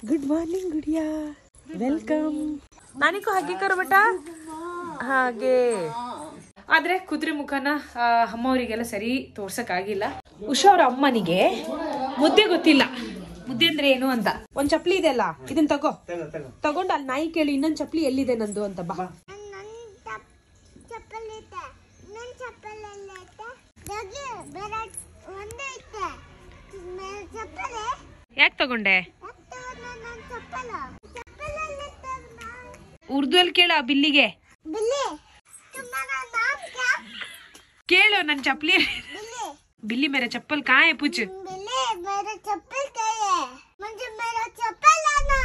Good morning गुड़िया, welcome. ನಾನಿಗೂ ಹಾಗೆ ಕರು ಬೇಟ ಹಾಗೆ. ಆದ್ರೆ ಕುದುರೆ ಮುಖನ ಅಮ್ಮವರಿಗೆಲ್ಲ ಸರಿ ತೋರ್ಸಕ್ಕಾಗಿಲ್ಲ. ಉಷಾ ಅವ್ರ ಅಮ್ಮನಿಗೆ ಮುದ್ದೆ ಗೊತ್ತಿಲ್ಲ, ಮುದ್ದೆ ಅಂದ್ರೆ ಏನು ಅಂತ. ಒಂದ್ ಚಪ್ಲಿ ಇದೆ ಅಲ್ಲ, ಇದನ್ನ ತಗೊಂಡು ಅಲ್ಲಿ ನಾಯಿ ಕೇಳಿ ಇನ್ನೊಂದ್ ಚಪ್ಲಿ ಎಲ್ಲಿದೆ ನಂದು ಅಂತ. ಬಾ ಯಾಕೆ ತಗೊಂಡೆ? ಉರ್ದು ಅಲ್ಲಿ ಕೇಳ ಬಿಲ್ಲಿಗೆ ಕೇಳು. ನನ್ ಚಪ್ಪಲಿ बिल्ली मेरा चप्पल कहाँ है पूछ. बिल्ली मेरा चप्पल कहाँ है, मुझे मेरा चप्पल लाना.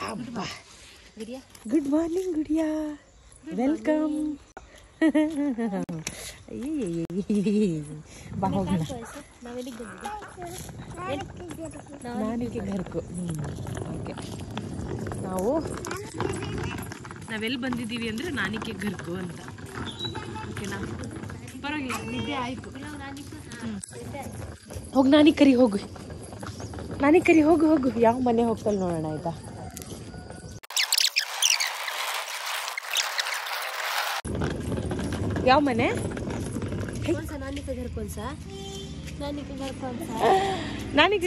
अब्बा गुड मॉर्निंग गुड़िया, वेलकम. बा होಗೋಣ ನಾನಿಗೆ ಘರ್ಕು. ಓಕೆ, ನಾವೆಲ್ಲಿ ಬಂದಿದ್ದೀವಿ ಅಂದರೆ ನಾನಿಕೆ ಘರ್ಕು ಅಂತ. ಓಕೆನಾ, ಪರವಾಗಿಲ್ಲ, ನಿದ್ದೆ ಆಯಿತು. ಹೋಗಿ ನಾನಿ ಕರಿ, ಹೋಗು ನಾನಿ ಕರಿ, ಹೋಗು. ಯಾವ ಮನೆ ಹೋಗ್ತಲ್ಲ ನೋಡೋಣ ಆಯ್ತಾ. ಯಾವ ಮನೆ? ನಾನಿಕೆ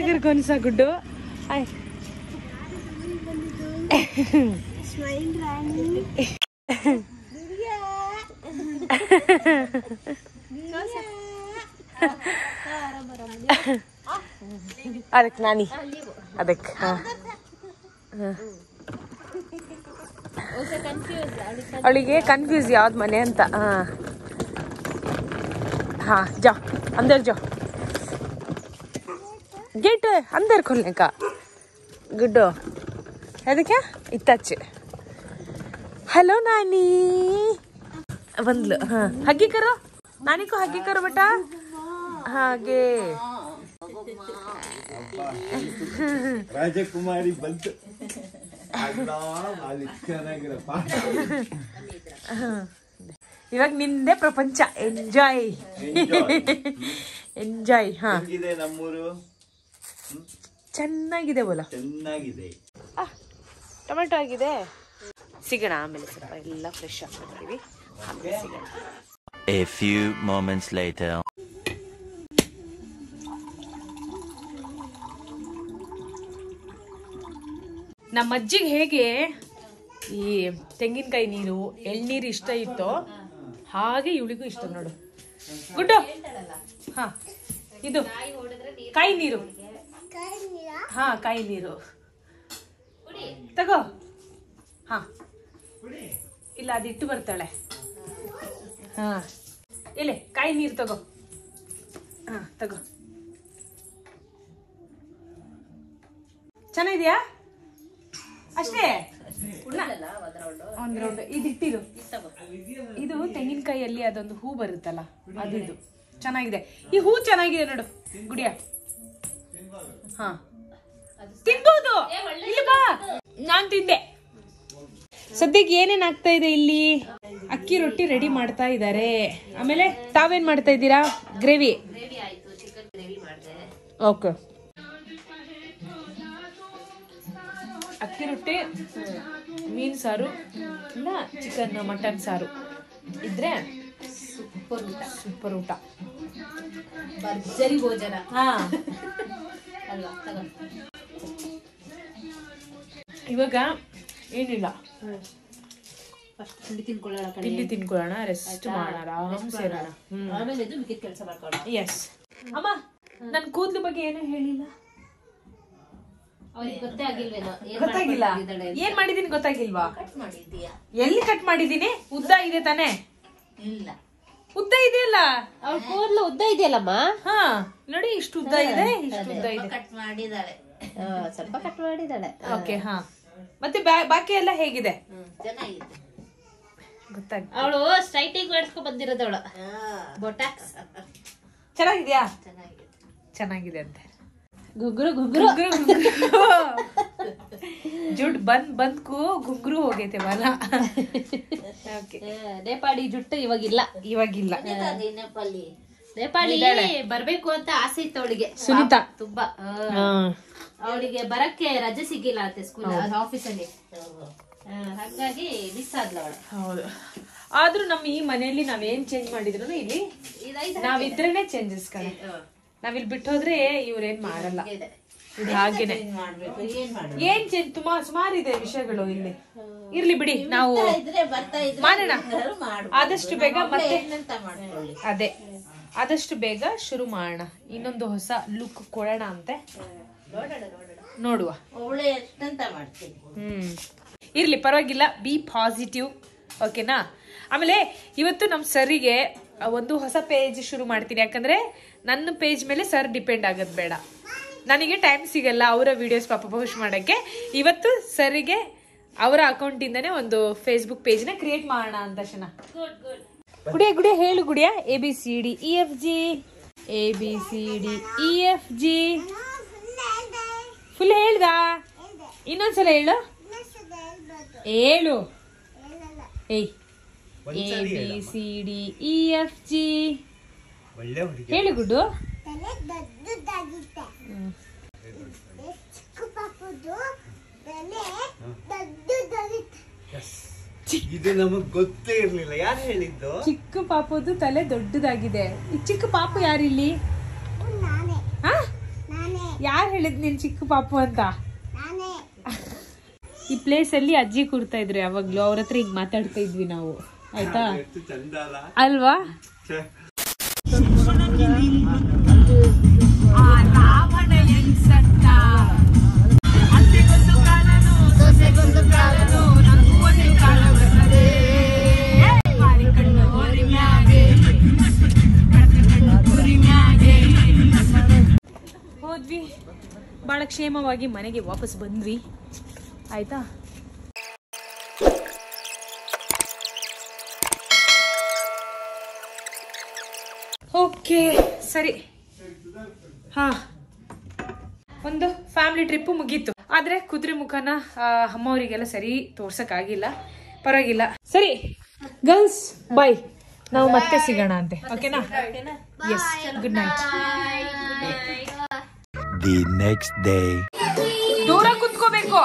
ಘರ್ ಕौन सा गुड्डू? आए ಅದಕ್ಕೆ ನಾನಿ ಅದಕ್ಕೆ ಅವಳಿಗೆ ಕನ್ಫ್ಯೂಸ್ ಯಾವ್ದು ಮನೆ ಅಂತ. हाँ जाओ अंदर जाओ, गेट अंदर खोलने का. गुड्डो है क्या इत्ताचे. हेलो नानी बंदಲು. हाँ हग्गी करो, नानी को हग्गी करो बेटा. ಹಾಗೆ ರಾಜಕುಮಾರಿ ಬಂತು. ಇವಾಗ ನಿಂದೆ ಪ್ರಪಂಚ. Enjoy enjoy. ಹಾ, ನಮ್ಮೂರು ಚೆನ್ನಾಗಿದೆ ಬೋಲ, ಚೆನ್ನಾಗಿದೆ. ಟೊಮೆಟೊ ಆಗಿದೆ. ಸಿಗೋಣ ಆಮೇಲೆ, ಸ್ವಲ್ಪ ಎಲ್ಲ ಫ್ರೆಶ್ ಆಗ್ಬಿಡ್ತೀವಿ. ಆಮೇಲೆ ಸಿಗೋಣ. A few moments later. ನಮ್ಮ ಅಜ್ಜಿಗೆ ಹೇಗೆ ಈ ತೆಂಗಿನಕಾಯಿ ನೀರು, ಎಳ್ನೀರು ಇಷ್ಟ ಇತ್ತೋ ಹಾಗೆ ಇವಳಿಗೂ ಇಷ್ಟ ನೋಡು. ಗುಡ್ಡು. ಹಾ, ಇದು ಕಾಯಿ ನೀರು. ಹಾ, ಕಾಯಿ ನೀರು ತಗೋ. ಹಾ, ಇಲ್ಲ ಅದಿಟ್ಟು ಬರ್ತಾಳೆ. ಹಾ, ಎಲೆ ಕಾಯಿ ನೀರು ತಗೋ. ಹಾ ತಗೋ. ಚೆನ್ನಾಗಿದ್ಯಾ? ಅಷ್ಟೇ ಒಂದ್ ರೌಂಡ್ ಇದಿಟ್ಟಿರು. ಇದು ತೆಂಗಿನಕಾಯಿಯಲ್ಲಿ ಅದೊಂದು ಹೂ ಬರುತ್ತಲ್ಲ, ಅದು ಚೆನ್ನಾಗಿದೆ. ಈ ಹೂ ಚೆನ್ನಾಗಿದೆ ನೋಡು ಗುಡಿಯ. ಹಾ, ತಿನ್ಬಹುದು. ಇಲ್ಲಿ ಬಾ, ನಾನ್ ತಿಂದೆ. ಸದ್ಯಕ್ಕೆ ಏನೇನ್ ಆಗ್ತಾ ಇದೆ ಇಲ್ಲಿ? ಅಕ್ಕಿ ರೊಟ್ಟಿ ರೆಡಿ ಮಾಡ್ತಾ ಇದ್ದಾರೆ. ಆಮೇಲೆ ತಾವೇನ್ ಮಾಡ್ತಾ ಇದ್ದೀರಾ? ಗ್ರೇವಿ. ಓಕೆ, ಅಕ್ಕಿ ರೊಟ್ಟಿ, ಮೀನ್ ಸಾರು, ಇಲ್ಲ ಚಿಕನ್ ಮಟನ್ ಸಾರು ಇದ್ರೆ ಸೂಪರ್ ಊಟ, ಭರ್ಜರಿ ಭೋಜನ. ಹಾ, ಇವಾಗ ಏನಿಲ್ಲ, ತಿಂಡಿ ತಿನ್ಕೊಳ್ಳೋಣ, ರೆಸ್ಟ್ ಮಾಡೋಣ, ಆರಾಮ್ಸೆ ಇರೋಣ. ಎಸ್. ಅಮ್ಮ, ನನ್ ಕೂದಲು ಬಗ್ಗೆ ಏನೂ ಹೇಳಿಲ್ಲ. ಗೊತ್ತಾಗಿಲ್ಲ. ಏನ್ ಮಾಡಿದೀನಿ ಗೊತ್ತಾಗಿಲ್ವಾ? ಎಲ್ಲಿ ಕಟ್ ಮಾಡಿದೀನಿ? ಉದ್ದ ಇದೆ ತಾನೆ? ಇಲ್ಲ, ಉದ್ದ ಇದೆಯಲ್ಲ. ಅವಳ ಕೂದಲು ಉದ್ದ ಇದೆಯಲ್ಲಮ್ಮ. ಹಾ ನೋಡಿ, ಇಷ್ಟು ಉದ್ದ ಇದೆ, ಇಷ್ಟು ಉದ್ದ ಇದೆ. ಕಟ್ ಮಾಡಿದಾಳೆ, ಸ್ವಲ್ಪ ಕಟ್ ಮಾಡಿದಾಳೆ. ಓಕೆ. ಹಾ, ಮತ್ತೆ ಬಾಕಿ ಎಲ್ಲ ಹೇಗಿದೆ? ಚೆನ್ನಾಗಿದೆ. ಗೊತ್ತಾಗ ಅವಳು ಸ್ಟ್ರೈಟಿಂಗ್ ಮಾಡಿಸ್ಕೊ ಬಂದಿರೋದವಳು. ಬೊಟಾಕ್ಸ್ ಚೆನ್ನಾಗಿದ್ಯಾ? ಚೆನ್ನಾಗಿದೆ ಅಂತೆ. ಗುಗ್ರು ಗುಗ್ರು ಗುಗ್ರು. ಜುಟ್ ಬಂದ್ಕು ಗುಗ್ರು ಹೋಗೈತೆ ಬಲ. ನೇಪಾಳಿ ಜುಟ್ಟು ಇವಾಗಿಲ್ಲ. ನೇಪಾಳಿ ಬರ್ಬೇಕು ಅಂತ ಆಸೆ ಇತ್ತು ಅವಳಿಗೆ, ಸುನೀತಾ ತುಂಬಾ. ಅವಳಿಗೆ ಬರಕ್ಕೆ ರಜೆ ಸಿಗ್ಲಿಲ್ಲ ಅಂತೆ ಸ್ಕೂಲ್ ಆಫೀಸಲ್ಲಿ, ಹಾಗಾಗಿ ಮಿಸ್ ಆದ್ಲ ಅವಳು. ಹೌದು. ಆದ್ರೂ ನಮ್ ಈ ಮನೆಯಲ್ಲಿ ನಾವೇನ್ ಚೇಂಜ್ ಮಾಡಿದ್ರು ಇಲ್ಲಿ ನಾವಿದ್ರೇನೆ ಚೇಂಜಸ್ ಕಡೆ. ನಾವಿಲ್ಲಿ ಬಿಟ್ಟೋದ್ರೆ ಇವ್ರೇನ್ ಮಾಡಲ್ಲ. ಹಾಗೇನೆ ಏನ್ ಚೇಂಜ್ ತುಂಬಾ ಸುಮಾರಿದೆ ವಿಷಯಗಳು ಇಲ್ಲಿ. ಇರ್ಲಿ ಬಿಡಿ, ನಾವು ಮಾಡೋಣ ಆದಷ್ಟು ಬೇಗ. ಮತ್ತೆ ಅದೇ ಆದಷ್ಟು ಬೇಗ ಶುರು ಮಾಡೋಣ. ಇನ್ನೊಂದು ಹೊಸ ಲುಕ್ ಕೊಡೋಣ ಅಂತೆ, ನೋಡುವ. ಇರ್ಲಿ ಪರವಾಗಿಲ್ಲ, ಬಿ ಪಾಸಿಟಿವ್, ಓಕೆನಾ. ಆಮೇಲೆ ಇವತ್ತು ನಮ್ ಸರಿಗೆ ಒಂದು ಹೊಸ ಪೇಜ್ ಶುರು ಮಾಡ್ತೀನಿ. ಯಾಕಂದ್ರೆ ನನ್ನ ಪೇಜ್ ಮೇಲೆ ಸರ್ ಡಿಪೆಂಡ್ ಆಗೋದ್ ಬೇಡ, ನನಗೆ ಟೈಮ್ ಸಿಗಲ್ಲ ಅವರ ವಿಡಿಯೋಸ್ ಪೋಸ್ಟ್ ಮಾಡಕ್ಕೆ. ಇವತ್ತು ಸರಿಗೆ ಅವರ ಅಕೌಂಟ್ ಇಂದಾನೆ ಒಂದು ಫೇಸ್ಬುಕ್ ಪೇಜ್ ನ ಕ್ರಿಯೇಟ್ ಮಾಡೋಣ ಅಂತ. ಗುಡಿಯ ಹೇಳು ಗುಡಿಯ. ABCD EFG ABCD EFG full ಹೇಳ್ದ? ಇನ್ನೊಂದ್ಸಲ ಹೇಳು. ಹೇಳು. ABCD EFG ಹೇಳು ಗುಡ್ಡು. ಇದು ನಮಗ್ ಗೊತ್ತೇ ಇರ್ಲಿಲ್ಲ. ಯಾರು ಹೇಳಿದ್ದು? ಚಿಕ್ಕ ಪಾಪದು ತಲೆ ದೊಡ್ಡದಾಗಿದೆ. ಈ ಚಿಕ್ಕ ಪಾಪು ಯಾರಿಲ್ಲಿ? ಯಾರು ಹೇಳಿದ್ ನೀನ್ ಚಿಕ್ಕ ಪಾಪು ಅಂತ? ಈ ಪ್ಲೇಸ್ ಅಲ್ಲಿ ಅಜ್ಜಿ ಕೂರ್ತಾ ಇದ್ರು ಯಾವಾಗ್ಲೂ, ಅವ್ರ ಹತ್ರ ಹಿಂಗ್ ಮಾತಾಡ್ತಾ ಇದ್ವಿ ನಾವು, ಆಯ್ತಾ ಅಲ್ವಾ? ಹೋದ್ವಿ, ಬಹಳ ಕ್ಷೇಮವಾಗಿ ಮನೆಗೆ ವಾಪಸ್ ಬಂದ್ವಿ, ಆಯ್ತಾ. ಓಕೆ ಸರಿ. ಹಾ, ಒಂದು ಫ್ಯಾಮಿಲಿ ಟ್ರಿಪ್ ಮುಗೀತು. ಆದ್ರೆ ಕುದುರೆ ಮುಖನ ಅಮ್ಮವರಿಗೆಲ್ಲ ಸರಿ ತೋರ್ಸಕ್ ಆಗಿಲ್ಲ, ಪರವಾಗಿಲ್ಲ. ಸರಿ ಗರ್ಲ್ಸ್, ಬಾಯ್. ನಾವು ಮತ್ತೆ ಸಿಗೋಣ ಅಂತೆ, ಓಕೆನಾ? Yes, good night. The next day. ದೂರ ಕುತ್ಕೋಬೇಕು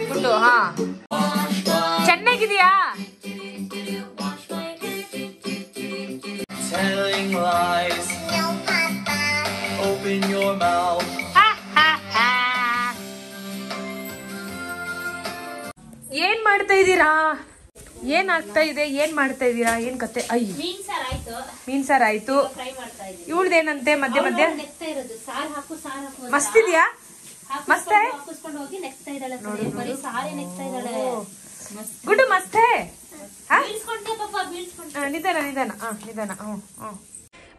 ಗುಡ್ಡು. ಹಾ, ಚೆನ್ನಾಗಿದೆಯಾ? Telling lies. Open your mouth. ಏನ್ ಮಾಡ್ತಾ ಇದ್ದೀರಾ? ಏನ್ ಆಗ್ತಾ ಇದೆ? ಏನ್ ಮಾಡ್ತಾ ಇದ್ದೀರಾ? ಏನ್ ಕತೆ? ಅಯ್ಯ, ಮೀನ್ ಸಾರ್ ಆಯ್ತು. ಇವಳ್ದೇನಂತೆ ಮಧ್ಯ ಮಧ್ಯ ಮಸ್ತ್ ಇದೆಯಾ? ಮಸ್ತೆ ಗುಡ್ಡು, ಮಸ್ತೆ. ನಿಧಾನ ನಿಧಾನ ನಿಧಾನ.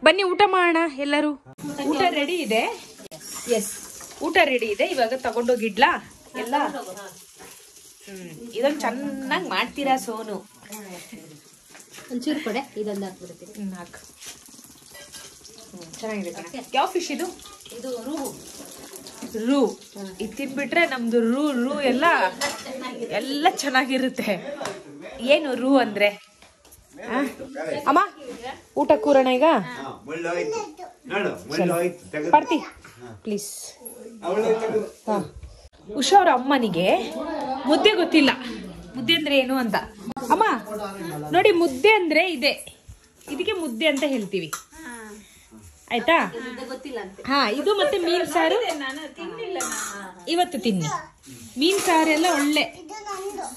ಬನ್ನಿ ಊಟ ಮಾಡೋಣ ಎಲ್ಲರೂ. ಊಟ ರೆಡಿ ಇದೆ. ಎಸ್, ಊಟ ರೆಡಿ ಇದೆ. ಇವಾಗ ತಗೊಂಡೋಗಿಡ್ಲಾ ಎಲ್ಲ? ಇದೊಂದು ಚೆನ್ನಾಗಿ ಮಾಡ್ತೀರಾ ಸೋನು? ಒಂಚೂರು ಕೊಡೆ, ಇದೊಂದು ಹಾಕ್ಬಿಡ್ತೀನಿ. ಹಾಕು. ಚೆನ್ನಾಗಿದೆ. ಯಾವ ಫಿಶ್ ಇದು? ಇದು ರೂ. ಇದು ತಿನ್ಬಿಟ್ರೆ ನಮ್ದು ರೂ ಎಲ್ಲ ಚೆನ್ನಾಗಿರುತ್ತೆ. ಏನು ರೂ ಅಂದ್ರೆ? ಅಮ್ಮ ಊಟ ಕೂರೋಣ ಈಗ? ಬರ್ತಿ ಪ್ಲೀಸ್. ಉಷಾ ಅವ್ರ ಅಮ್ಮನಿಗೆ ಮುದ್ದೆ ಗೊತ್ತಿಲ್ಲ. ಮುದ್ದೆ ಅಂದ್ರೆ ಏನು ಅಂತ. ಅಮ್ಮ ನೋಡಿ, ಮುದ್ದೆ ಅಂದ್ರೆ ಇದೆ, ಇದಕ್ಕೆ ಮುದ್ದೆ ಅಂತ ಹೇಳ್ತೀವಿ, ಆಯ್ತಾ? ಹಾ, ಇದು ಮತ್ತೆ ಮೀನ್ ಸಾರು ಇವತ್ತು ತಿನ್ನಿ. ಮೀನ್ ಸಾರೆಲ್ಲ ಒಳ್ಳೆ,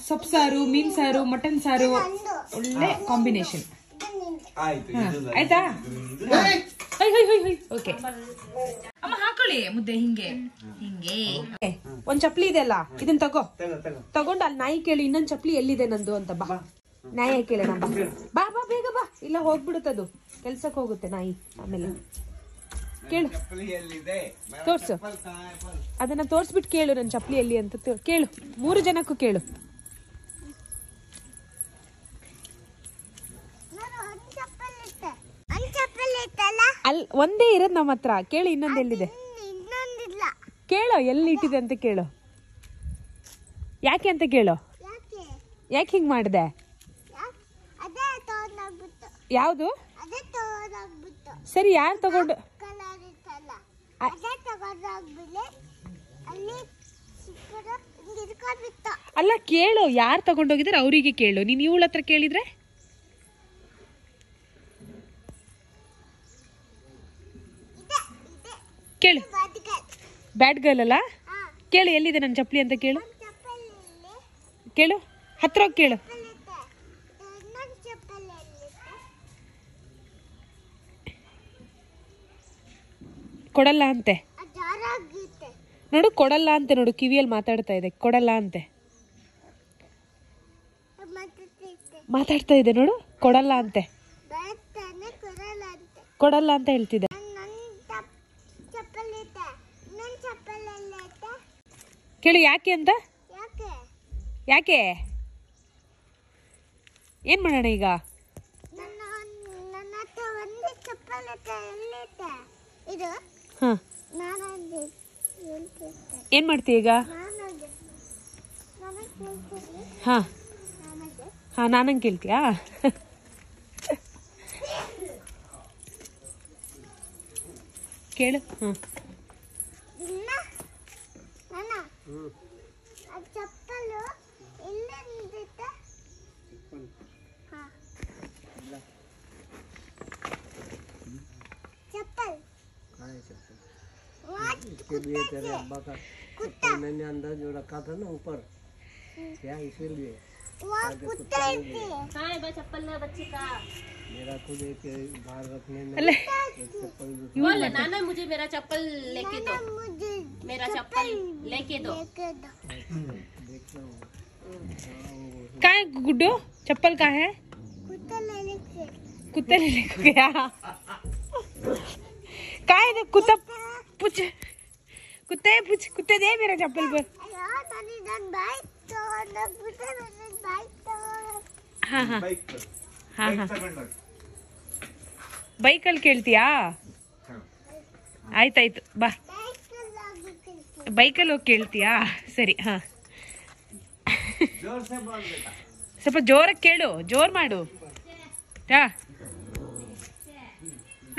ಸೊಪ್ಪು ಸಾರು, ಮೀನ್ ಸಾರು, ಮಟನ್ ಸಾರು ಒಳ್ಳೆ ಕಾಂಬಿನೇಷನ್, ಆಯ್ತಾ? ಓಕೆ ಅಮ್ಮ, ಹಾಕೊಳ್ಳಿ ಮುದ್ದೆ. ಹಿಂಗೆ ಒಂದ್ ಚಪ್ಲಿ ಇದೆ ಅಲ್ಲ, ಇದನ್ನ ತಗೊಂಡು ಅಲ್ಲಿ ನಾಯಿ ಕೇಳಿ ಇನ್ನೊಂದ್ ಚಪ್ಲಿ ಎಲ್ಲಿದೆ ನಂದು ಅಂತ. ಬಾ, ನಾಯಿ ಕೇಳೋಣ. ಬಾ ಬಾ ಬೇಗ ಬಾ, ಇಲ್ಲ ಹೋಗ್ಬಿಡುತ್ತದು, ಕೆಲ್ಸಕ್ಕೆ ಹೋಗುತ್ತೆ ನಾಯಿ. ಆಮೇಲೆ ಕೇಳು, ತೋರ್ಸು, ಅದನ್ನ ತೋರ್ಸ್ಬಿಟ್ಟು ಕೇಳು ನನ್ ಚಪ್ಲಿ ಎಲ್ಲಿ ಅಂತ ಕೇಳು. 3 ಜನಕ್ಕೂ ಕೇಳು. ಅಲ್ಲಿ ಒಂದೇ ಇರೋದ್ ನಮ್ಮ ಹತ್ರ. ಕೇಳು ಇನ್ನೊಂದು ಎಲ್ಲಿದೆ ಕೇಳು, ಎಲ್ಲಿ ಇಟ್ಟಿದೆ ಅಂತ ಕೇಳು. ಯಾಕೆ ಅಂತ ಕೇಳು. ಯಾಕೆ ಹಿಂಗ್ ಮಾಡಿದೆ? ಯಾವುದು? ಸರಿ, ಯಾರು ತಗೊಂಡು? ಅಲ್ಲ ಕೇಳು, ಯಾರು ತಗೊಂಡೋಗಿದ್ರೆ ಅವರಿಗೆ ಕೇಳು. ನೀನು ಇವಳ ಹತ್ರ ಕೇಳಿದ್ರೆ ಕೇಳು. ಬ್ಯಾಡ್ ಗರ್ಲ್ ಅಲ್ಲ? ಕೇಳು, ಎಲ್ಲಿದೆ ನನ್ನ ಚಪ್ಪಲಿ ಅಂತ ಕೇಳು. ಕೇಳು, ಹತ್ರ ಹೋಗಿ ಕೇಳು. ಕೊಡಲ್ಲ ಅಂತೆ ನೋಡು, ಕೊಡಲ್ಲ ಅಂತೆ ನೋಡು, ಕಿವಿಯಲ್ಲಿ ಮಾತಾಡ್ತಾ ಇದೆ. ಕೊಡಲ್ಲ ಅಂತೆ ಮಾತಾಡ್ತಾ ಇದೆ ನೋಡು. ಕೊಡಲ್ಲ ಅಂತೆ, ಕೊಡಲ್ಲ ಅಂತ ಹೇಳ್ತಿದೆ. ಕೇಳು ಯಾಕೆ ಅಂತ. ಯಾಕೆ? ಏನ್ ಮಾಡೋಣ ಈಗ? ಹ, ಏನ್ ಮಾಡ್ತೀಯ ಈಗ? ಹಾ ಹಾ, ನಾನಂಗೆ ಕೇಳ್ತೀಯಾ? ಕೇಳು. ಹ್ಮ್, इसके लिए तेरे अब्बा का चप्पल मैंने अंदर जो रखा था ना ऊपर, क्या इसीलिए चप्पल बच्चे का मेरा खुद एक बाहर रखने में चप्पल बोल नाना, मुझे मेरा चप्पल लेके दो, मेरा चप्पल लेके दो। कहाँ है गुड्डू? चप्पल कहाँ है? कुत्ते ले लेके गया। कहाँ है कुत्ता? पूछ कुत्ते, पूछ कुत्ते दे मेरा चप्पल पर। हाँ हाँ हाँ हाँ, ಬೈಕಲ್ಲಿ ಕೇಳ್ತೀಯಾ? ಆಯ್ತಾಯ್ತು, ಬಾ. ಬೈಕಲ್ಲಿ ಹೋಗಿ ಕೇಳ್ತೀಯಾ? ಸರಿ. ಹಾ, ಸ್ವಲ್ಪ ಜೋರಾಗಿ ಕೇಳು, ಜೋರ್ ಮಾಡು. ಹಾ,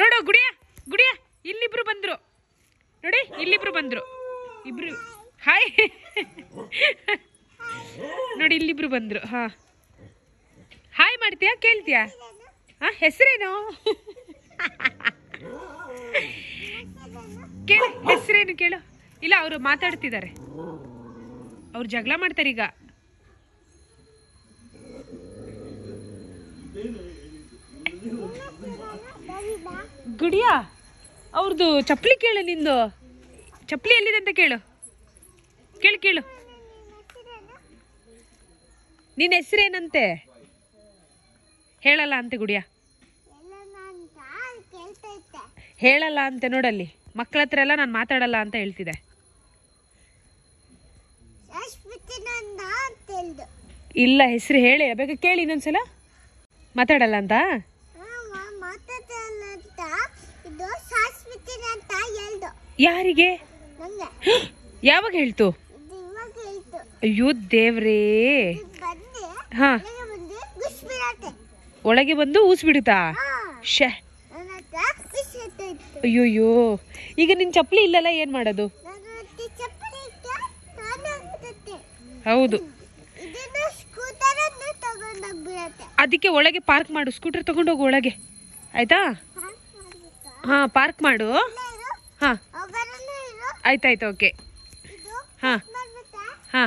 ನೋಡು ಗುಡಿಯ ಗುಡಿಯ, ಇಲ್ಲಿಬ್ರು ಬಂದ್ರು ನೋಡಿ, ಇಲ್ಲಿಬ್ರು ಬಂದ್ರು. ಇಬ್ರು ಹಾಯ್ ನೋಡಿ, ಇಲ್ಲಿಬ್ರು ಬಂದ್ರು. ಹಾ, ಹಾಯ್ ಮಾಡ್ತೀಯಾ? ಕೇಳ್ತೀಯಾ? ಹಾ, ಹೆಸರೇನು? ಕೇಳು, ಹೆಸರೇನು ಕೇಳು. ಇಲ್ಲ, ಅವರು ಮಾತಾಡ್ತಿದ್ದಾರೆ, ಅವ್ರು ಜಗಳ ಮಾಡ್ತಾರೆ ಈಗ. ಗುಡಿಯಾ, ಅವ್ರದ್ದು ಚಪ್ಪಲಿ ಕೇಳು. ನಿಂದು ಚಪ್ಪಲಿ ಎಲ್ಲಿದೆ ಅಂತ ಕೇಳು. ಕೇಳು ಕೇಳು, ನಿನ್ನ ಹೆಸರೇನಂತೆ? ಹೇಳಲ್ಲ ಅಂತೆ ಗುಡಿಯಾ, ಹೇಳಲ್ಲ ಅಂತೆ. ನೋಡಲ್ಲಿ ಮಕ್ಕಳ ಹತ್ರ ಎಲ್ಲ ನಾನು ಮಾತಾಡಲ್ಲ ಅಂತ ಹೇಳ್ತಿದೆ. ಇಲ್ಲ, ಹೆಸರು ಹೇಳಿ, ಬೇಕಾ ಕೇಳಿ ಇನ್ನೊಂದ್ಸಲ. ಮಾತಾಡಲ್ಲ ಅಂತ? ಯಾರಿಗೆ? ಯಾವಾಗ ಹೇಳ್ತು? ಅಯ್ಯೋ ದೇವ್ರೇ. ಹಾ, ಒಳಗೆ ಬಂದು ಊಸ್ ಬಿಡುತ್ತಾ? ಶೇ, ಅಯ್ಯೋಯ್ಯೋ. ಈಗ ನಿನ್ ಚಪ್ಪಲಿ ಇಲ್ಲಲ್ಲ, ಏನ್ ಮಾಡೋದು? ಹೌದು, ಅದಕ್ಕೆ ಒಳಗೆ ಪಾರ್ಕ್ ಮಾಡು. ಸ್ಕೂಟರ್ ತಗೊಂಡೋಗು ಒಳಗೆ, ಆಯ್ತಾ? ಹಾ, ಪಾರ್ಕ್ ಮಾಡು. ಹಾ, ಆಯ್ತಾಯ್ತು, ಓಕೆ. ಹಾ ಹಾ,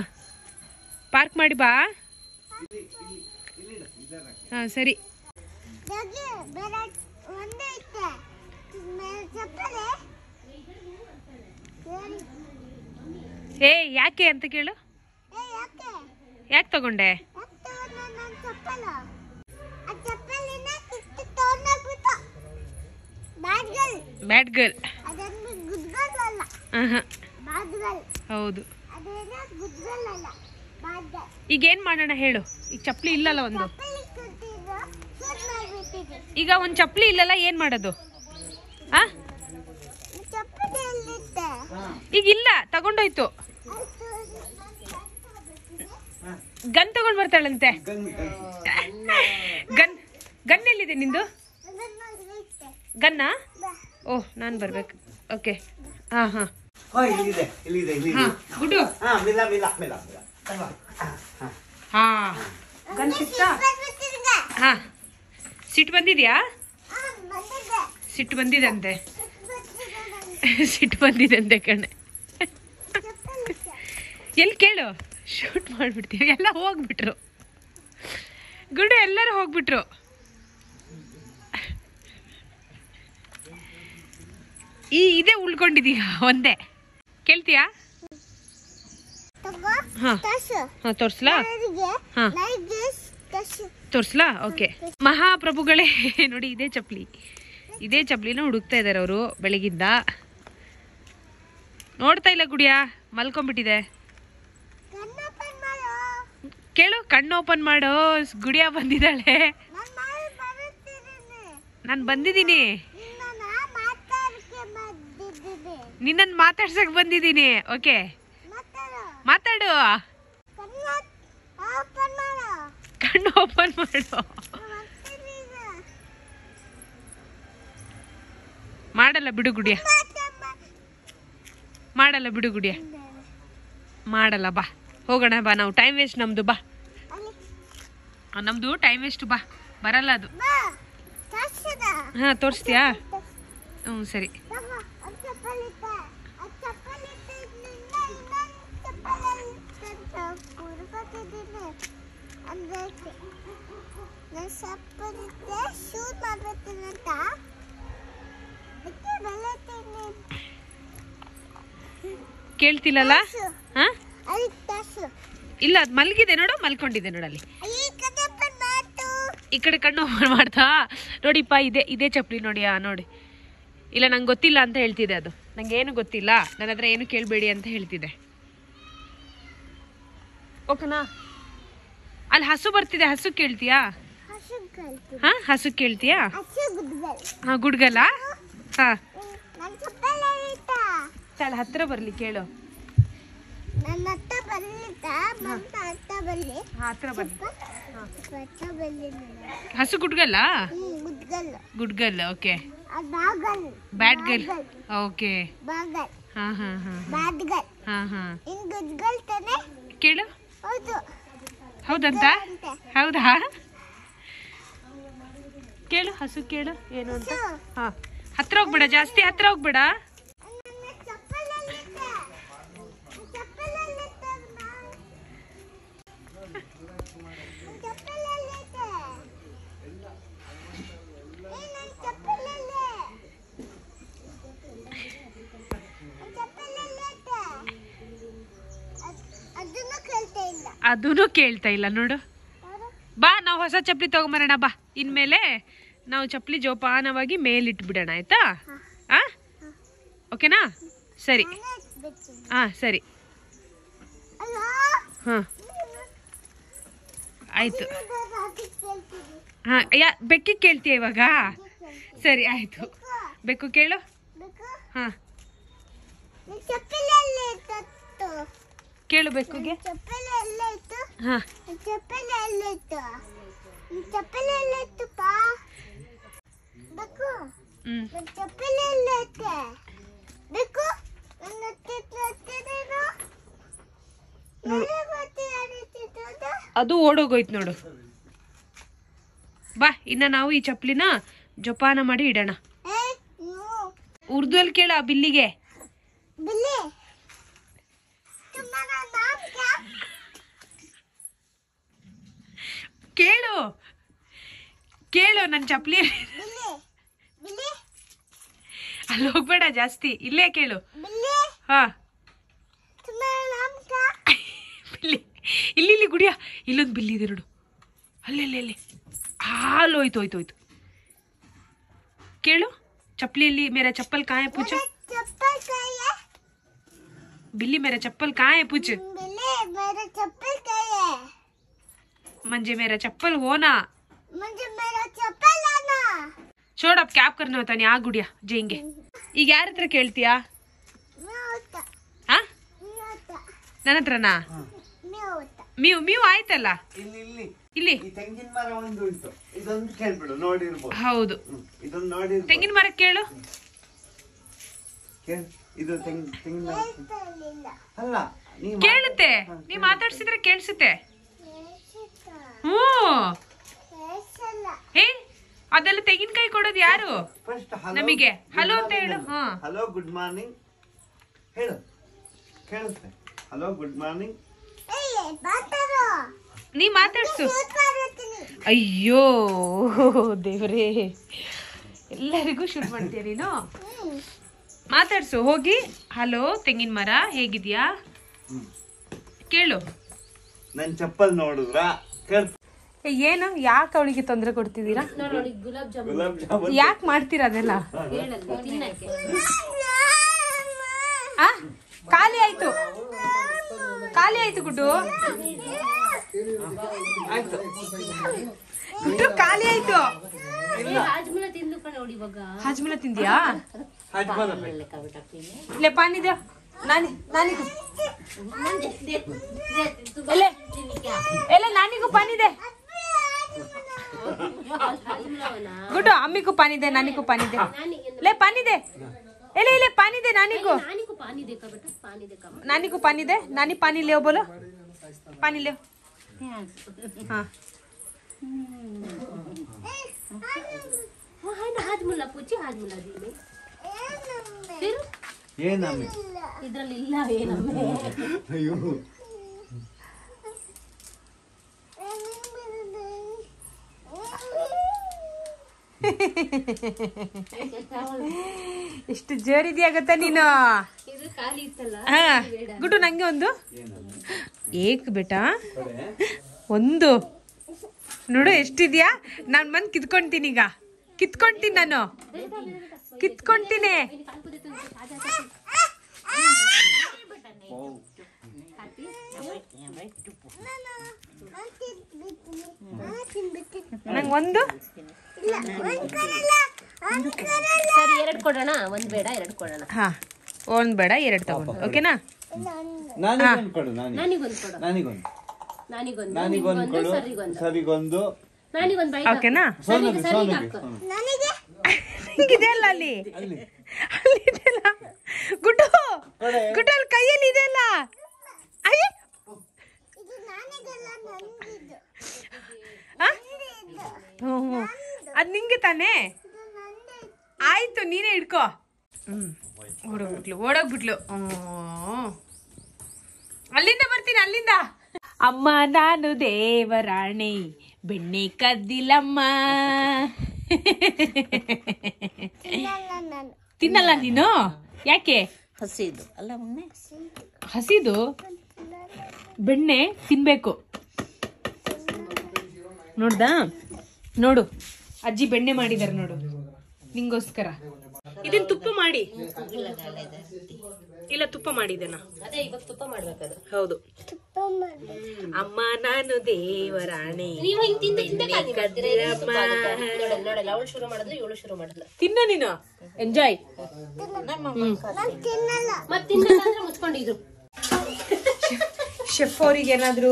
ಪಾರ್ಕ್ ಮಾಡಿ ಬಾ. ಹಾ, ಸರಿ. ಏ, ಯಾಕೆ ಅಂತ ಕೇಳು. ಯಾಕೆ ತಗೊಂಡೆ? Bad girl. ಹೌದು. ಈಗ ಏನ್ ಮಾಡೋಣ ಹೇಳು? ಈಗ ಚಪ್ಪಲಿ ಇಲ್ಲಲ್ಲ ಒಂದು. ಈಗ ಒಂದ್ ಚಪ್ಪಲಿ ಇಲ್ಲಲ್ಲ, ಏನ್ ಮಾಡೋದು? ಆ, ಈಗ ಇಲ್ಲ, ತಗೊಂಡೋಯ್ತು. ಗನ್ ತಗೊಂಡ್ ಬರ್ತಾಳಂತೆ. ಗನ್ ಗನ್ ಎಲ್ಲಿದೆ ನಿಂದು? ಗನ್ನ? ಓಹ್ ನಾನ್ ಬರ್ಬೇಕು. ಓಕೆ ಹಾ ಹಾ ಗುಡ್ಡು ಹಾ ಗನ್ ಸಿಕ್ತಾ? ಹಾ ಸಿಟ್ಟು ಬಂದಿದ್ಯಾ? ಸಿಟ್ಟು ಬಂದಿದಂತೆ. ಸಿಟ್ಟು ಬಂದಿದಂತೆ ಕಣೆ. ಎಲ್ಲಿ ಕೇಳು, ಶೂಟ್ ಮಾಡ್ಬಿಡ್ತೀವಿ. ಎಲ್ಲ ಹೋಗ್ಬಿಟ್ರು ಗುಡ್ಡು, ಎಲ್ಲರೂ ಹೋಗ್ಬಿಟ್ರು. ಇದೇ ಉಳ್ಕೊಂಡಿದೀಯ ಒಂದೇ. ಕೇಳ್ತೀಯಾ? ಹಾ ಹಾ ತೋರ್ಸ್ಲಾ? ಹಾ ತೋರ್ಸ್ಲಾ? ಓಕೆ ಮಹಾಪ್ರಭುಗಳೇ ನೋಡಿ, ಇದೇ ಚಪ್ಲಿನ ಹುಡುಕ್ತಾ ಇದಾರೆ ಅವರು ಬೆಳಗಿಂದ. ನೋಡ್ತಾ ಇಲ್ಲ ಗುಡಿಯಾ, ಮಲ್ಕೊಂಡ್ಬಿಟ್ಟಿದೆ. ಕೇಳು, ಕಣ್ಣು ಓಪನ್ ಮಾಡೋ. ಗುಡಿಯಾ ಬಂದಿದ್ದಾಳೆ. ನಾನು ಬಂದಿದ್ದೀನಿ, ನಿನ್ನನ್ ಮಾತಾಡ್ಸಕ್ ಬಂದಿದ್ದೀನಿ. ಓಕೆ ಮಾತಾಡು. ಕಣ್ಣು ಓಪನ್ ಮಾಡು. ಮಾಡಲ್ಲ ಬಿಡು ಗುಡಿಯ, ಮಾಡಲ್ಲ ಬಿಡು ಗುಡಿಯ, ಮಾಡಲ್ಲ. ಬಾ ಹೋಗೋಣ, ಬಾ. ನಾವು ಟೈಮ್ ವೇಸ್ಟ್ ನಮ್ದು. ಬಾ ನಮ್ದು ಟೈಮ್ ವೇಸ್ಟ್. ಬಾ, ಬರಲ್ಲ ಅದು. ಹಾ ತೋರಿಸ್ತೀಯಾ? ಹ್ಞೂ ಸರಿ. ಕೇಳ್ತಿಲ್ಲಲ್ಲ? ಹಾ ಇಲ್ಲ, ಅದು ಮಲಗಿದೆ ನೋಡು, ಮಲ್ಕೊಂಡಿದೆ ನೋಡಲ್ಲಿ. ಈ ಕಡೆ ಕಣ್ಣು ಓಪನ್ ಮಾಡ್ತಾ ನೋಡಿಪ್ಪ. ಇದೇ ಚಪ್ಪಲಿ ನೋಡಿಯಾ? ನೋಡಿ. ಇಲ್ಲ ನಂಗೆ ಗೊತ್ತಿಲ್ಲ ಅಂತ ಹೇಳ್ತಿದೆ ಅದು. ನಂಗೆ ಏನು ಗೊತ್ತಿಲ್ಲ, ನನ್ನ ಹತ್ರ ಏನು ಕೇಳಬೇಡಿ ಅಂತ ಹೇಳ್ತಿದೆ. ಓಕೆನಾ? ಅಲ್ಲಿ ಹಸು ಬರ್ತಿದೆ, ಹಸು ಕೇಳ್ತೀಯಾ? ಹಾ ಹಸು ಕೇಳ್ತೀಯಾ? ಹಾ ಗುಡ್ಗಲ್ಲ. ಹಾ ತಾಳ ಹತ್ರ ಬರ್ಲಿ, ಕೇಳು. ಹತ್ರ ಬರ್ಲಿ. ಹಸು ಗುಡ್ಗಲ್ಲ? ಗುಡ್ಗಲ್. ಓಕೆ. Bad girl. ಓಕೆ. ಹಾ ಹಾ ಹಾ ಹಾ ಹಾ ಕೇಳು. ಹೌದಂತ? ಹೌದಾ? ಕೇಳು, ಹಸು ಕೇಳು ಏನು ಅಂತ. ಹಾ ಹತ್ರ ಹೋಗ್ಬೇಡ, ಜಾಸ್ತಿ ಹತ್ರ ಹೋಗ್ಬೇಡ. ಅದೂ ಕೇಳ್ತಾ ಇಲ್ಲ ನೋಡು. ಬಾ, ನಾವು ಹೊಸ ಚಪ್ಪಲಿ ತಗೊಂಬರೋಣ. ಬಾ, ಇನ್ಮೇಲೆ ನಾವು ಚಪ್ಪಲಿ ಜೋಪಾನವಾಗಿ ಮೇಲಿಟ್ಬಿಡೋಣ, ಆಯ್ತಾ? ಆ ಓಕೆನಾ? ಸರಿ. ಹಾ ಸರಿ. ಹಾ ಆಯ್ತು. ಹಾ ಬೆಕ್ಕಿಗೆ ಕೇಳ್ತೀಯ ಇವಾಗ? ಸರಿ ಆಯ್ತು. ಬೆಕ್ಕು ಕೇಳು. ಹಾ ಕೇಳು ಬೆಕ್ಕುಗೆ. ಹಾ ಅದು ಓಡೋಗೋಯ್ತು ನೋಡು. ಬಾ, ಇನ್ನ ನಾವು ಈ ಚಪ್ಪಲಿನ ಜೋಪಾನ ಮಾಡಿ ಇಡೋಣ. ಉರ್ದು ಅಲ್ಲಿ ಕೇಳ ಬಿಲ್ಲಿಗೆ. ಕೇಳು ಕೇಳು, ನನ್ನ ಚಪ್ಪಲಿ ಅಲ್ಲಿ ಹೋಗ್ಬೇಡ ಜಾಸ್ತಿ, ಇಲ್ಲೇ ಕೇಳು. ಹಾ ಬಿಲ್ಲಿ ಇಲ್ಲಿ ಗುಡಿಯ, ಇಲ್ಲೊಂದು ಬಿಲ್ಲಿ ಇದೆ ನೋಡು. ಅಲ್ಲೇ ಹಾಲು ಹೋಯ್ತು. ಕೇಳು, चपली मेरा चप्पल कहाँ है पूछ। बिल्ली मेरा चप्पल कहाँ है पूछ। मेरा चप्पल कहाँ है। मंजे मेरा चप्पल हो ना। मंजे मेरा चप्पल लाना। छोड़, अब क्या करना होता नहीं। आ गुड़िया जाएंगे। ಈಗ ಯಾರ ಹತ್ರ ಕೇಳ್ತೀಯಾ? ನನ್ನ ಹತ್ರನಾ? ಮೀವು ಮೀವು ಆಯ್ತಲ್ಲ. ಇಲ್ಲಿ ಇಲ್ಲಿ ಈ ತೆಂಗಿನ ಮರ ಒಂದು ಉಂಟು, ಇದೊಂದು ಕೇಳ್ಬಿಡು, ನೋಡಿರ್ಬೋದು. ಹೌದು, ಇದೊಂದು ನೋಡಿ. ತೆಂಗಿನ ಮರ ಕೇಳು. ಇದು ತೆಂಗಿನ ಅಲ್ಲ, ಕೇಳುತ್ತೆ. ನೀವ್ ಮಾತಾಡ್ಸಿದ್ರೆ ಕೇಳಿಸುತ್ತೆ. ಹೇ, ಅದೆಲ್ಲ ತೆಂಗಿನಕಾಯಿ ಕೊಡೋದು ಯಾರು ನಮಗೆ? ಹಲೋ ಅಂತ ಹೇಳು. ಹಲೋ ಗುಡ್ ಮಾರ್ನಿಂಗ್ ಹೇಳು, ಕೇಳುತ್ತೆ. ಹಲೋ ಗುಡ್ ಮಾರ್ನಿಂಗ್ ನೀ ಮಾತಾಡ್ಸು. ಅಯ್ಯೋ ದೇವ್ರೇ, ಎಲ್ಲರಿಗೂ ಶೂಟ್ ಮಾಡ್ತೀಯ ನೀನು. ಮಾತಾಡ್ಸು ಹೋಗಿ. ಹಲೋ ತೆಂಗಿನ ಮರ, ಹೇಗಿದ್ಯಾ ಕೇಳು. ನನ್ ಚಪ್ಪಲ್ ನೋಡಿದ್ರ ಕೇಳು. ಏನು, ಯಾಕೆ ಅವಳಿಗೆ ತೊಂದರೆ ಕೊಡ್ತಿದ್ದೀರಾ? ಗುಲಾಬ್ ಜಾಮೂನ್ ಗುಲಾಬ್ ಜಾಮೂನ್ ಯಾಕೆ ಮಾಡ್ತೀರಾ ಅದೆಲ್ಲ? ತಿನ್ನಕ್ಕೆ. ಖಾಲಿ ಆಯ್ತು, ಖಾಲಿ ಆಯ್ತು ಗುಡ್ಡು. ಗುಡ್ಡು ಖಾಲಿ ಆಯ್ತು. ಹಾಜ್ಮಲ ತಿಂದು ಕಣ ನೋಡಿ ಇವಾಗ. ಹಾಜ್ಮಲ ತಿಂದ್ಯಾ? ಇಲ್ಲೇ ಪಾನಿದೆ, ನಾನಿಗೂ ಎಲ್ಲ ನಾನಿಗೂ ಪಾನಿದೆ. ಗುಡ್ಡು ಅಮ್ಮಿಗೂ ಪಾನಿದೆ, ನಾನಿಗೂ ಪಾನಿದೆ. ಲೇ ಪಾನಿದೆ, ಎಲೆ ಇಲ್ಲೇ ಪಾನಿದೆ, ನಾನಿಗೂ ನಾನಿಗೂ ಪಾನಿದೆ. ನಾನಿ ಪಾನಿ ಲೇವ್ ಬೋಲೋ, ಪಾನಿ ಲೇವ್. हाँ हाजमुल्ला पूछी, हाजमुल्ला दी फिर ಏನಮ್ಮೆ ಇದ್ರಲ್ಲಿ ಇಲ್ಲ ಏನಮ್ಮೆ. ಅಯ್ಯೋ ಎಷ್ಟು ಜೋರಿದ್ಯಾ ಗೊತ್ತಾ ನೀನು? ಇದು ಖಾಲಿ ಇತ್ತಲ್ಲ. ಹಾ ಗುಡ್ಡು, ನಂಗೆ ಒಂದು ಏಕ್ ಬೇಟಾ, ಒಂದು ನೋಡು ಎಷ್ಟಿದ್ಯಾ. ನಾನ್ ಬಂದು ಕಿತ್ಕೊಂತೀನಿ, ಈಗ ಕಿತ್ಕೊಂತೀನಿ, ನಾನು ಕಿತ್ಕೊಂತೀನಿ. ನಂಗೊಂದು ಸರಿ, ಎರಡು ಕೊಡೋಣ. ಒಂದ್ ಬೇಡ, ಎರಡು ಕೊಡೋಣ. ಹಾ, ಒಂದ್ ಬೇಡ, ಎರಡು ತಗೊಂಡು. ಓಕೆನಾ? ನಾನಿಗೊಂದು ಕೊಡು. ನಾನಿಗೊಂದು ಕೊಡು. ನಾನಿಗೊಂದು ನಾನಿಗೊಂದು ಕೊಡು. ಸರಿಗೊಂದು. ನಾನಿಗೊಂದು ಬೈ. ಓಕೆನಾ? ಸೋನಿಗೆ ಇದೆ ಅಲ್ಲ, ಅಲ್ಲಿ ಇದೆಲ್ಲ ಗುಡ್ಡು, ಗುಡ್ಡು ಅಲ್ಲಿ ಕೈಯಲ್ಲಿ ಇದೆ ಅಲ್ಲ. ಅದ್ ನಿಂಗೆ ತಾನೇ? ಆಯ್ತು, ನೀನೇ ಹಿಡ್ಕೋ. ಓಡೋಗ್ಬಿಟ್ಲು. ಅಲ್ಲಿಂದ ಬರ್ತೀನಿ, ಅಲ್ಲಿಂದ. ಅಮ್ಮ ನಾನು ದೇವರಾಣಿ, ಬೆಣ್ಣೆ ಕದ್ದಿಲ್ಲಮ್ಮ. ತಿನ್ನಲ್ಲ ನೀನು? ಯಾಕೆ? ಹಸಿದು ಅಲ್ಲ, ಹಸಿದು ಬೆಣ್ಣೆ ತಿನ್ಬೇಕು. ನೋಡ್ದಾ? ನೋಡು, ಅಜ್ಜಿ ಬೆಣ್ಣೆ ಮಾಡಿದಾರೆ ನೋಡು ನಿಂಗೋಸ್ಕರ. ಇದನ್ ತುಪ್ಪ ಮಾಡಿ. ಇಲ್ಲ, ತುಪ್ಪ ಮಾಡಿದೆನಾ? ಅದೇ ಇವಾಗ ತುಪ್ಪ ಮಾಡ್ಬೇಕದು. ಹೌದು. ಅಮ್ಮ ನಾನು ದೇವರಾಣಿ, ನೋಡಲ್ಲ, ಅವಳು ಶುರು ಮಾಡಿದ್ರೆ ಇವಳು ಶುರು ಮಾಡಿದ್ಲು. ತಿನ್ನ ನೀನು, ಎಂಜಾಯ್. ಮತ್ತಿನ್ನ ಮುಚ್ಕೊಂಡಿದ್ರು. ಶೆಫ್ ಅವ್ರಿಗೆ ಏನಾದ್ರು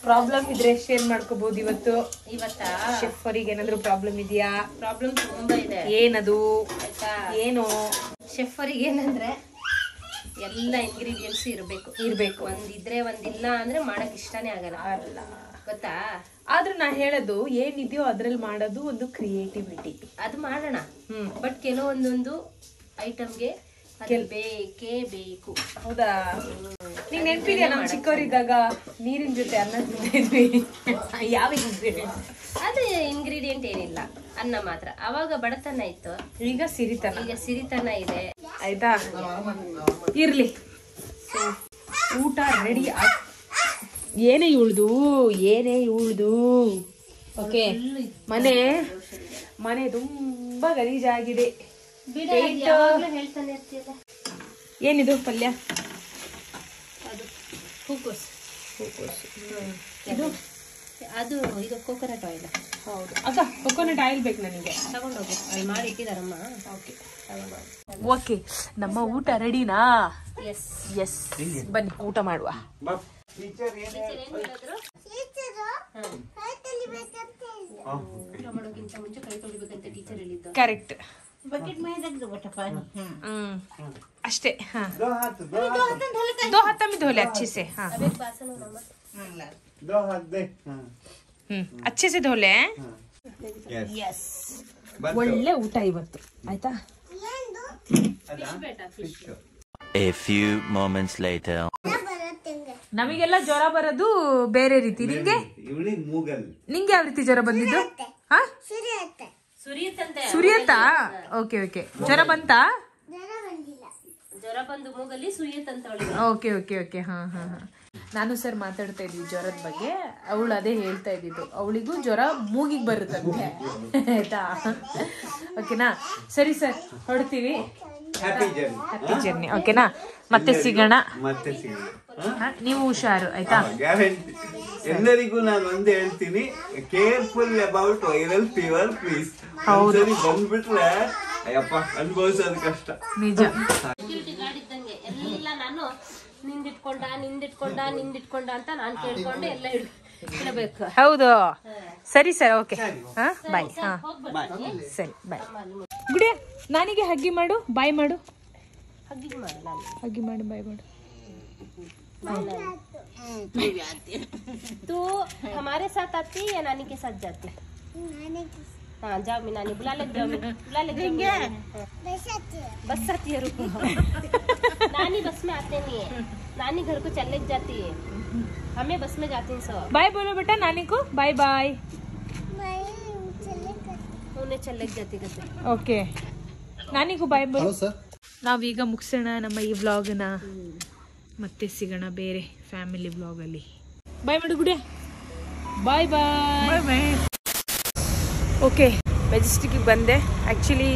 ಪ್ರಾಬ್ಲಮ್ ಇದ್ರೆ ಶೇರ್ ಮಾಡ್ಕೋಬಹುದು ಇವತ್ತು. ಇವತ್ತಾ ಶೆಫ್ ಅವ್ರಿಗೆ ಏನಾದ್ರು ಪ್ರಾಬ್ಲಮ್ ಇದೆಯಾ? ಪ್ರಾಬ್ಲಮ್ ತುಂಬಾ ಇದೆ. ಏನದು? ಏನು? ಶೆಫ್ ಅವ್ರಿಗೆ ಏನಂದ್ರೆ ಎಲ್ಲ ಇಂಗ್ರೀಡಿಯೆಂಟ್ಸ್ ಇರ್ಬೇಕು. ಒಂದಿದ್ರೆ ಒಂದಿಲ್ಲ ಅಂದ್ರೆ ಮಾಡಕ್ ಇಷ್ಟನೇ ಆಗಲ್ಲ, ಗೊತ್ತಾ? ಆದ್ರೂ ನಾ ಹೇಳೋದು ಏನಿದೆಯೋ ಅದ್ರಲ್ಲಿ ಮಾಡೋದು ಒಂದು ಕ್ರಿಯೇಟಿವಿಟಿ. ಅದು ಮಾಡೋಣ, ಬಟ್ ಕೆಲವೊಂದೊಂದು ಐಟಮ್ಗೆ ಬೇಕೇ ಬೇಕು. ಹೌದಾ? ನೀನ್ ನೆನ್ಪಿದ್ಯಾ ನಮ್ ಚಿಕ್ಕವರಿದ್ದಾಗ ನೀರಿನ ಜೊತೆ ಅನ್ನ ತಿಂತಿದ್ವಿ? ಯಾವ ಇಂಗ್ರೀಡಿಯೆಂಟ್? ಅದು ಇಂಗ್ರೀಡಿಯೆಂಟ್ ಏನಿಲ್ಲ, ಅನ್ನ ಮಾತ್ರ. ಅವಾಗ ಬಡತನ ಇತ್ತು, ಈಗ ಸಿರಿತನ. ಈಗ ಸಿರಿತನ ಇದೆ. ಆಯ್ತಾ? ಇರ್ಲಿ, ಊಟ ರೆಡಿ. ಏನೇ ಉಳ್ದು ಓಕೆ. ಮನೆ ತುಂಬಾ ಗಲೀಜಾಗಿದೆ. ಹೇಳ್ತಾನೆ ಇರ್ತೀಯಲ್ಲ. ಏನಿದು ಪಲ್ಯ? ಅದು ಹೂಕೋಸು. ಅದು ಇದು ಕೋಕೋನಟ್ ಆಯಿಲ್. ಹೌದು ಅಕ್ಕ, ಕೋಕೋನಟ್ ಆಯಿಲ್ ಬೇಕು ನನಗೆ. ತಗೊಂಡೋಗಿ, ಅಲ್ಲಿ ಮಾಡಿ ಇಟ್ಟಿದಾರಮ್ಮ. ಓಕೆ, ನಮ್ಮ ಊಟ ರೆಡಿನಾ? ಎಸ್ ಎಸ್, ಬನ್ನಿ ಊಟ ಮಾಡುವ. ಟೀಚರ್ ಟೀಚರ್ ಏನ್ ಹೇಳಿದ್ರು? ಟೀಚರು ಕೈ ತೊಳಿಬೇಕಂತ ಹೇಳಿದ್ರು. ಊಟ ಮಾಡೋಕ್ಕಿಂತ ಮುಂಚೆ ಕೈ ತೊಳಿಬೇಕಂತ ಟೀಚರ್ ಹೇಳಿದ್ದು. ಕರೆಕ್ಟ್. बकेट में रख दो बेटा पानी। ಅಷ್ಟೇ. हाँ दो हाथ दो हाथ में धो ले अच्छे से. हाँ अब एक बासन हो मम्मा। दो हाथ दे हाँ अच्छे से धो ले. यस ಒಳ್ಳೆ ಊಟ ಇವತ್ತು ಆಯ್ತಾ. ಬೇಟ fish. A few moments later. ಬರುತ್ತಂಗೆ. ನಮಗೆಲ್ಲ ಜ್ವರ ಬರೋದು ಬೇರೆ ರೀತಿ. ನಿಂಗೆ ಇವಳಿಗೆ ಮೂಗಲ್ ನಿಂಗೆ ಯಾವ ರೀತಿ ಜ್ವರ ಬಂದಿದ್ದು? ಹಾ ಸುರಿಯುತ್ತೆ. ಸುರಿಯುತ್ತಂತೆ. ಸುರಿಯತ್ತಾ? Okay okay. ಜ್ವರ ಬಂತಾ? ಜ್ವರ ಬಂದಿಲ್ಲ. ಜ್ವರ ಬಂದು ಮೂಗಲ್ಲಿ ಸುರಿಯುತ್ತಂತ ಅವಳಿಗೆ. Okay okay okay. ಹಾ ಹಾ ಹಾ. ನಾನು ಸರ್ ಮಾತಾಡ್ತಾ ಇದ್ವಿ ಜ್ವರದ ಬಗ್ಗೆ. ಅವಳು ಅದೇ ಹೇಳ್ತಾ ಇದ್ದಿದ್ದು, ಅವಳಿಗೂ ಜ್ವರ ಮೂಗಿಗೆ ಬರುತ್ತಂತೆ ಆಯ್ತಾ. ಓಕೆನಾ? ಸರಿ ಸರ್, ಹೊರಡ್ತೀವಿ. Happy journey. ಓಕೆನಾ? ಮತ್ತೆ ಸಿಗೋಣ. ಮತ್ತೆ ಸಿಗೋಣ. ನೀವು ಹುಷಾರು ಆಯ್ತಾ. ಗ್ಯಾರಂಟಿ. ಎಲ್ಲರಿಗೂ ನಾನು ಒಂದೇ ಹೇಳ್ತೀನಿ, careful about viral fever please. ಒಂದ್ಸರಿ ಬಂದ್ಬಿಟ್ರೆ ಅಯ್ಯಪ್ಪ ಅನುಭವಿಸೋದು ಕಷ್ಟ. ನಿಜ. ಸೆಕ್ಯೂರಿಟಿ ಗಾರ್ಡ್ ಇದ್ದಂಗೆ ಎಲ್ಲ ನಾನು ನಿಂದಿಟ್ಕೊಂಡ ಅಂತ ನಾನು ಕೇಳ್ಕೊಂಡು ಎಲ್ಲ ಇಡಬೇಕು. ಹೌದು. ಸರಿ ಸರ್. ಓಕೆ. ಹಾ ಬಾಯ್. ಹಾ ಸರಿ ಬಾಯ್. ಗುಡಿಯ ನಾನಿಗೆ ಹಗ್ಗಿ ಮಾಡು, ಬಾಯ್ ಮಾಡು. ಹಗ್ಗಿ ಮಾಡು ನಾನು. ಹಗ್ಗಿ ಮಾಡು, ಬಾಯ್ ಮಾಡು. तू हमारे साथ आती या नानी के साथ जाती? हाँ जाओ मी नानी बुला ले बस आती है रुको नानी बस में आते नहीं है, नानी घर को चले जाती है, हमें बस में जाती हैं सब. बाय बोलो बेटा नानी को. Bye bye. उन्हें चले जाती कहते. ಓಕೆ ನಾನಿಗೂ ಬಾಯ್ ಬೋಲು. ನಾವೀಗ ಮುಗಿಸೋಣ ನಮ್ಮ ಈ ವ್ಲಾಗ್ನ. ಮತ್ತೆ ಸಿಗೋಣ ಬೇರೆ ಫ್ಯಾಮಿಲಿ ವ್ಲಾಗಲ್ಲಿ. ಬಾಯ್ ಮಾಡು ಗುಡಿಯ. ಬಾಯ್ ಬಾಯ್. ಓಕೆ ಮೆಜೆಸ್ಟಿಕ್ಕಿಗೆ ಬಂದೆ. ಆ್ಯಕ್ಚುಲಿ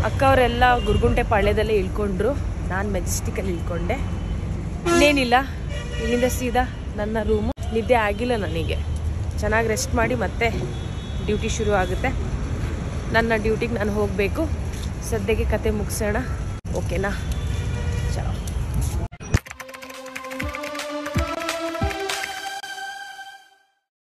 ಅಕ್ಕವರೆಲ್ಲ ಗುರುಗುಂಟೆ ಪಾಳ್ಯದಲ್ಲೇ ಇಳ್ಕೊಂಡ್ರು, ನಾನು ಮೆಜೆಸ್ಟಿಕಲ್ಲಿ ಇಳ್ಕೊಂಡೆ. ಇನ್ನೇನಿಲ್ಲ, ಇಲ್ಲಿಂದ ಸೀದಾ ನನ್ನ ರೂಮು. ನಿದ್ದೆ ಆಗಿಲ್ಲ ನನಗೆ. ಚೆನ್ನಾಗಿ ರೆಸ್ಟ್ ಮಾಡಿ ಮತ್ತೆ ಡ್ಯೂಟಿ ಶುರು ಆಗುತ್ತೆ. ನನ್ನ ಡ್ಯೂಟಿಗೆ ನಾನು ಹೋಗಬೇಕು. ಸದ್ಯಕ್ಕೆ ಕತೆ ಮುಗಿಸೋಣ. ಓಕೆನಾ? ಚಲೋ.